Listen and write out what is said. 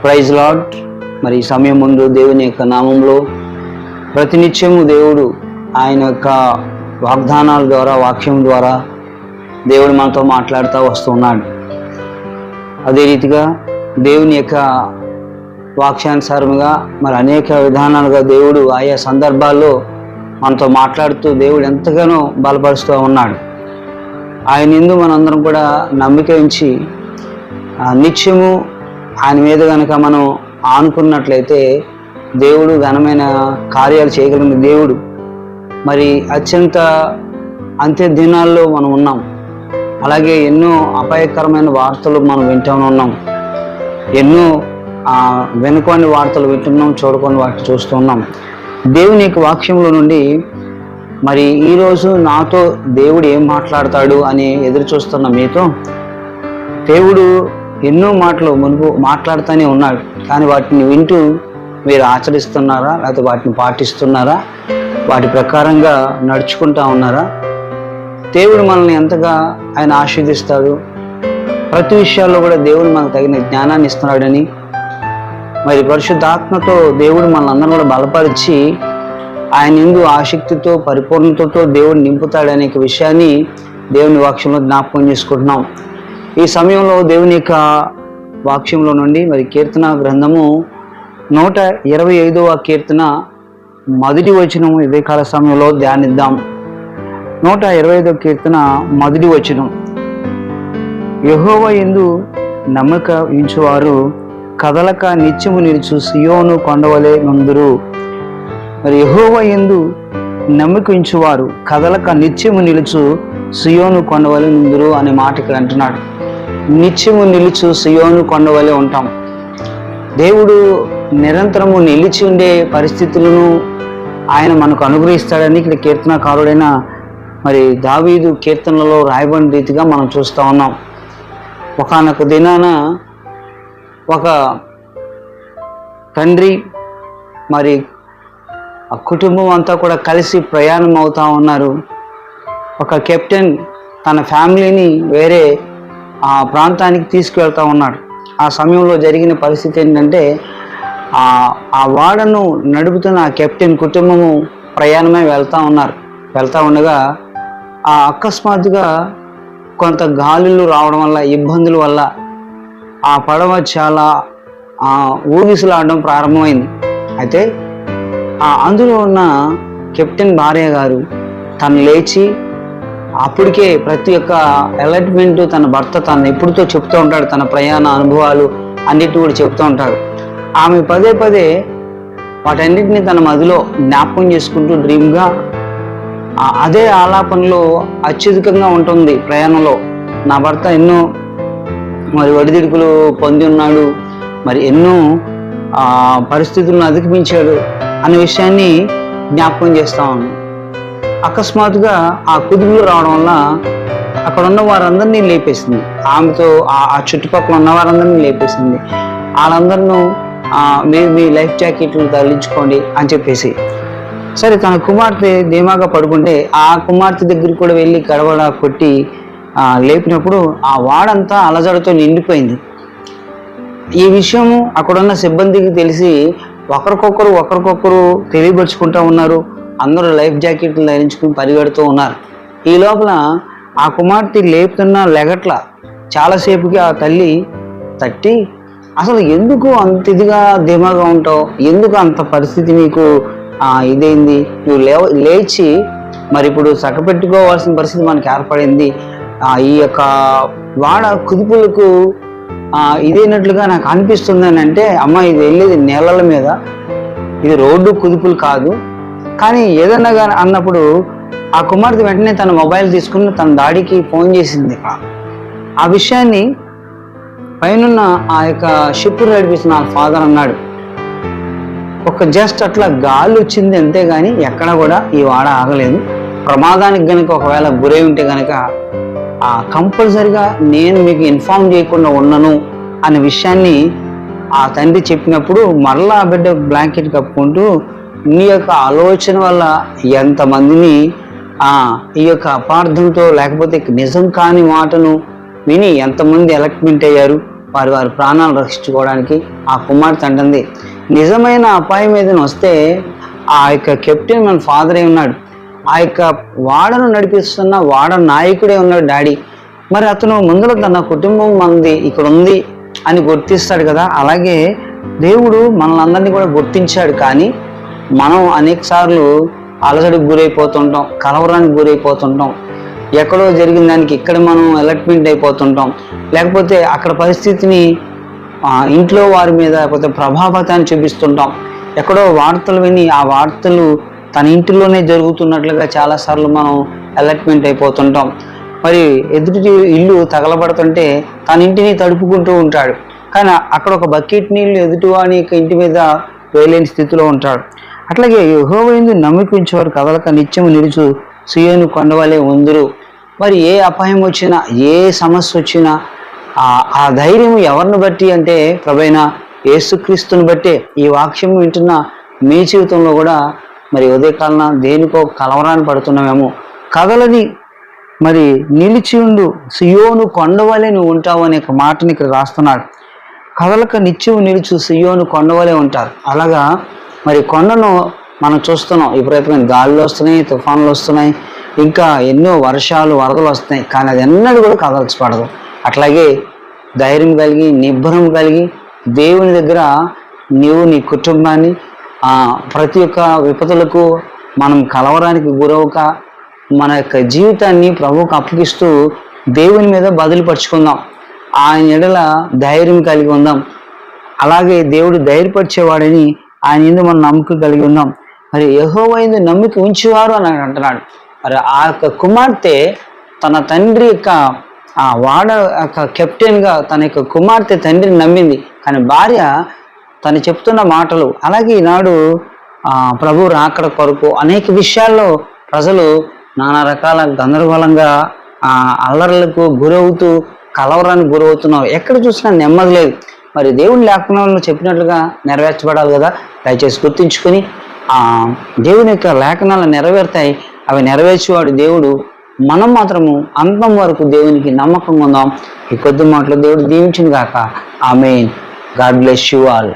Praise lord. మరి ఈ సమయం ముందు దేవుని యొక్క నామంలో ప్రతినిత్యము దేవుడు ఆయన యొక్క వాగ్దానాల ద్వారా, వాక్యం ద్వారా దేవుడు మనతో మాట్లాడుతూ వస్తున్నాడు. అదే రీతిగా దేవుని యొక్క వాక్యానుసారముగా మరి అనేక విధానాలుగా దేవుడు ఆయా సందర్భాల్లో మనతో మాట్లాడుతూ దేవుడు ఎంతగానో బలపరుస్తూ ఉన్నాడు. ఆయన యందు మనందరం కూడా నమ్మిక ఉంచి నిత్యము ఆయన మీద కనుక మనం ఆనుకున్నట్లయితే దేవుడు ఘనమైన కార్యాలు చేయగలిగిన దేవుడు. మరి అత్యంత అంత్య దినాల్లో మనం ఉన్నాం. అలాగే ఎన్నో అపాయకరమైన వార్తలు మనం వింటూనే ఉన్నాం. ఎన్నో వెనుకొని వార్తలు వింటున్నాం, చూడకొని వాటిని చూస్తున్నాం. దేవుని యొక్క వాక్యంలో నుండి మరి ఈరోజు నాతో దేవుడు ఏం మాట్లాడతాడు అని ఎదురు చూస్తున్న మీతో దేవుడు ఎన్నో మాటలు మునుపు మాట్లాడుతూనే ఉన్నాడు. కానీ వాటిని వింటూ మీరు ఆచరిస్తున్నారా, లేకపోతే వాటిని పాటిస్తున్నారా, వాటి ప్రకారంగా నడుచుకుంటా ఉన్నారా? దేవుడు మనల్ని ఎంతగా ఆయన ఆశీర్దిస్తాడు. ప్రతి విషయాల్లో కూడా దేవుడు మనకు తగిన జ్ఞానాన్ని ఇస్తున్నాడని, మరి పరిశుద్ధాత్మతో దేవుడు మనల్ని కూడా బలపరిచి ఆయన యందు ఆసక్తితో, పరిపూర్ణతతో దేవుడు నింపుతాడనే విషయాన్ని దేవుని వాక్యంలో జ్ఞాపకం చేసుకుంటున్నాం. ఈ సమయంలో దేవుని యొక్క వాక్యంలో నుండి మరి కీర్తన గ్రంథము 125వ కీర్తన మొదటి వచనం ఇదే కాల సమయంలో ధ్యానిద్దాం. 125వ కీర్తన మొదటి వచనం. యెహోవా యందు నమ్మక ఉంచువారు కదలక నిత్యము నిలుచు సియోను కొండవలె నుందురు. మరి యెహోవా యందు నమ్మక ఉంచువారు కదలక నిత్యము నిలుచు సియోను కొండవలె నుందురు అనే మాట ఇక్కడ అంటున్నాడు. నిత్యము నిలుచు సియోను కొండవలె ఉంటాం. దేవుడు నిరంతరము నిలిచి ఉండే పరిస్థితులను ఆయన మనకు అనుగ్రహిస్తాడని ఇక్కడ కీర్తనకారుడైన మరి దావీదు కీర్తనలలో రాయబడిన రీతిగా మనం చూస్తూ ఉన్నాం. ఒకానొక దినాన ఒక తండ్రి మరి ఆ కుటుంబం అంతా కూడా కలిసి ప్రయాణం అవుతూ ఉన్నారు. ఒక కెప్టెన్ తన ఫ్యామిలీని వేరే ఆ ప్రాంతానికి తీసుకువెళ్తూ ఉన్నాడు. ఆ సమయంలో జరిగిన పరిస్థితి ఏంటంటే ఆ వాడను నడుపుతున్న ఆ కెప్టెన్ కుటుంబము ప్రయాణమై వెళ్తూ ఉండగా అకస్మాత్తుగా కొంత గాలులు రావడం వల్ల, ఇబ్బందుల వల్ల ఆ పడవ చాలా ఊగిసలాడడం ప్రారంభమైంది. అయితే అందులో ఉన్న కెప్టెన్ భార్య గారు తను లేచి అప్పటికే ప్రతి ఒక్క అలర్ట్మెంట్ తన భర్త తను ఎప్పుడుతో చెప్తూ ఉంటాడు. తన ప్రయాణ అనుభవాలు అన్నిటి కూడా చెప్తూ ఉంటాడు. ఆమె పదే పదే వాటన్నిటిని తన మదిలో జ్ఞాపకం చేసుకుంటూ డ్రీమ్గా అదే ఆలాపనలో అత్యధికంగా ఉంటుంది ప్రయాణంలో. నా భర్త ఎన్నో మరి ఒడిదిడుకులు పొంది ఉన్నాడు, మరి ఎన్నో పరిస్థితులను అధిగమించాడు అనే విషయాన్ని జ్ఞాపకం చేస్తా ఉన్నాను. అకస్మాత్తుగా ఆ కుదుపులు రావడం వల్ల అక్కడ ఉన్న వారందరినీ లేపేసింది. ఆమెతో ఆ చుట్టుపక్కల ఉన్న వారందరినీ లేపేసింది. వాళ్ళందరినూ మీ లైఫ్ జాకెట్లు తగిలించుకోండి అని చెప్పేసి. సరే, తన కుమార్తె ధీమాగా పడుకుంటే ఆ కుమార్తె దగ్గరికి కూడా వెళ్ళి గడవడ కొట్టి లేపినప్పుడు ఆ వాడంతా అలజడితో నిండిపోయింది. ఈ విషయము అక్కడున్న సిబ్బందికి తెలిసి ఒకరికొకరు తెలియపరుచుకుంటూ ఉన్నారు. అందరూ లైఫ్ జాకెట్లు ధరించుకుని పరిగెడుతూ ఉన్నారు. ఈ లోపల ఆ కుమార్తె లేపుతున్న లెగట్ల చాలాసేపుకి ఆ తల్లి తట్టి, అసలు ఎందుకు అంత ఇదిగా ధీమాగా ఉంటావు, ఎందుకు అంత పరిస్థితి నీకు ఇదైంది, నువ్వు లేచి మరి ఇప్పుడు చక్కపెట్టుకోవాల్సిన పరిస్థితి మనకి ఏర్పడింది, ఈ యొక్క వాడ కుదుపులకు ఇదైనట్లుగా నాకు అనిపిస్తుంది అని అంటే, అమ్మ ఇది వెళ్ళేది నేలల మీద, ఇది రోడ్డు కుదుపులు కాదు. కానీ ఏదన్నా కానీ అన్నప్పుడు ఆ కుమార్తె వెంటనే తన మొబైల్ తీసుకుని తన డాడీకి ఫోన్ చేసింది. ఆ విషయాన్ని పైనున్న ఆ యొక్క షిప్ నడిపిస్తున్న ఆ ఫాదర్ అన్నాడు, ఒక జస్ట్ అట్లా గాలి వచ్చింది అంతేగాని ఎక్కడ కూడా ఈ వాడ ఆగలేదు. ప్రమాదానికి కనుక ఒకవేళ గురై ఉంటే కనుక కంపల్సరిగా నేను మీకు ఇన్ఫార్మ్ చేయకుండా ఉన్నాను అనే విషయాన్ని ఆ తండ్రి చెప్పినప్పుడు మరలా ఆ బిడ్డ బ్లాంకెట్ కప్పుకుంటూ, నీ యొక్క ఆలోచన వల్ల ఎంతమందిని ఈ యొక్క అపార్థంతో లేకపోతే నిజం కాని మాటను విని ఎంతమంది ఎలక్ట్మెంట్ అయ్యారు, వారి ప్రాణాలు రక్షించుకోవడానికి ఆ కుమార్తె అంటుంది. నిజమైన అపాయం ఏదైనా వస్తే ఆ యొక్క కెప్టెన్ మన ఫాదరే ఉన్నాడు, ఆ యొక్క వాడను నడిపిస్తున్న వాడ నాయకుడే ఉన్నాడు డాడీ. మరి అతను ముందులో తన కుటుంబం మనది ఇక్కడ ఉంది అని గుర్తిస్తాడు కదా. అలాగే దేవుడు మనల్ని అందరినీ కూడా గుర్తించాడు. కానీ మనం అనేక సార్లు అలసడికి గురైపోతుంటాం, కలవరానికి గురైపోతుంటాం, ఎక్కడో జరిగిన దానికి ఇక్కడ మనం అలర్ట్మెంట్ అయిపోతుంటాం, లేకపోతే అక్కడ పరిస్థితిని ఇంట్లో వారి మీద లేకపోతే ప్రభావితాన్ని చూపిస్తుంటాం. ఎక్కడో వార్తలు విని ఆ వార్తలు తన ఇంటిలోనే జరుగుతున్నట్లుగా చాలాసార్లు మనం అలర్ట్మెంట్ అయిపోతుంటాం. మరి ఎదుటి ఇల్లు తగలబడుతుంటే తన ఇంటిని తడుపుకుంటూ ఉంటాడు, కానీ అక్కడ ఒక బకెట్ నీళ్లు ఎదుటివాని ఇంటి మీద వేయలేని స్థితిలో ఉంటాడు. అట్లాగే యెహోవా యందు నమ్మిక ఉంచేవారు కదలక నిత్యము నిలుచు సీయోను కొండవలే ఉందురు. మరి ఏ అపాయం వచ్చినా, ఏ సమస్య వచ్చినా ఆ ధైర్యం ఎవరిని బట్టి అంటే ప్రభువైన యేసుక్రీస్తుని బట్టే. ఈ వాక్యం వింటున్న మీ జీవితంలో కూడా మరి ఉదయకాలన దేనికో కలవరాన్ని పడుతున్నామేమో, కదలని మరి నిలిచి ఉండు సియోను కొండవలే నువ్వు ఉంటావు అనే ఒక మాటని ఇక్కడ రాస్తున్నాడు. కదలక నిత్యము నిలుచు సియోను కొండవలే ఉంటారు. అలాగా మరి కొండను మనం చూస్తున్నాం, విపరీతమైన గాలులు వస్తున్నాయి, తుఫాన్లు వస్తున్నాయి, ఇంకా ఎన్నో వర్షాలు వరదలు వస్తున్నాయి, కానీ అది ఎన్నడూ కూడా కదల్చబడదు. అట్లాగే ధైర్యం కలిగి నిబ్బరం కలిగి దేవుని దగ్గర నీవు నీ కుటుంబాన్ని ప్రతి ఒక్క విపత్తులకు మనం కలవరానికి గురవక మన యొక్క జీవితాన్ని ప్రభువుకు అప్పగిస్తూ దేవుని మీద బదులుపరుచుకుందాం. ఆయన ఎడల ధైర్యం కలిగి ఉందాం. అలాగే దేవుడు ధైర్యపరిచేవాడని ఆయన యందు మనం నమ్మకం కలిగి ఉన్నాం. మరి యెహోవా యందు నమ్మిక ఉంచేవారు అని అంటున్నాడు. మరి ఆ యొక్క కుమార్తె తన తండ్రి యొక్క ఆ వాడ యొక్క కెప్టెన్గా తన యొక్క కుమార్తె తండ్రిని నమ్మింది, కానీ భార్య తను చెప్తున్న మాటలు. అలాగే ఈనాడు ప్రభు రాకడ కొరకు అనేక విషయాల్లో ప్రజలు నానా రకాల గందరగోళంగా అల్లర్లకు గురవుతూ కలవరానికి గురవుతున్నావు. ఎక్కడ చూసినా నెమ్మది లేదు. మరి దేవుని లేఖనాలను చెప్పినట్లుగా నెరవేర్చబడాలి కదా. దయచేసి గుర్తించుకొని దేవుని యొక్క లేఖనాలు నెరవేరుతాయి. అవి నెరవేర్చేవాడు దేవుడు. మనం మాత్రము అంతం వరకు దేవునికి నమ్మకంగా ఉందాం. ఈ కొద్ది మాటలు దేవుడు దీవించును గాక. ఆమేన్. God bless you all.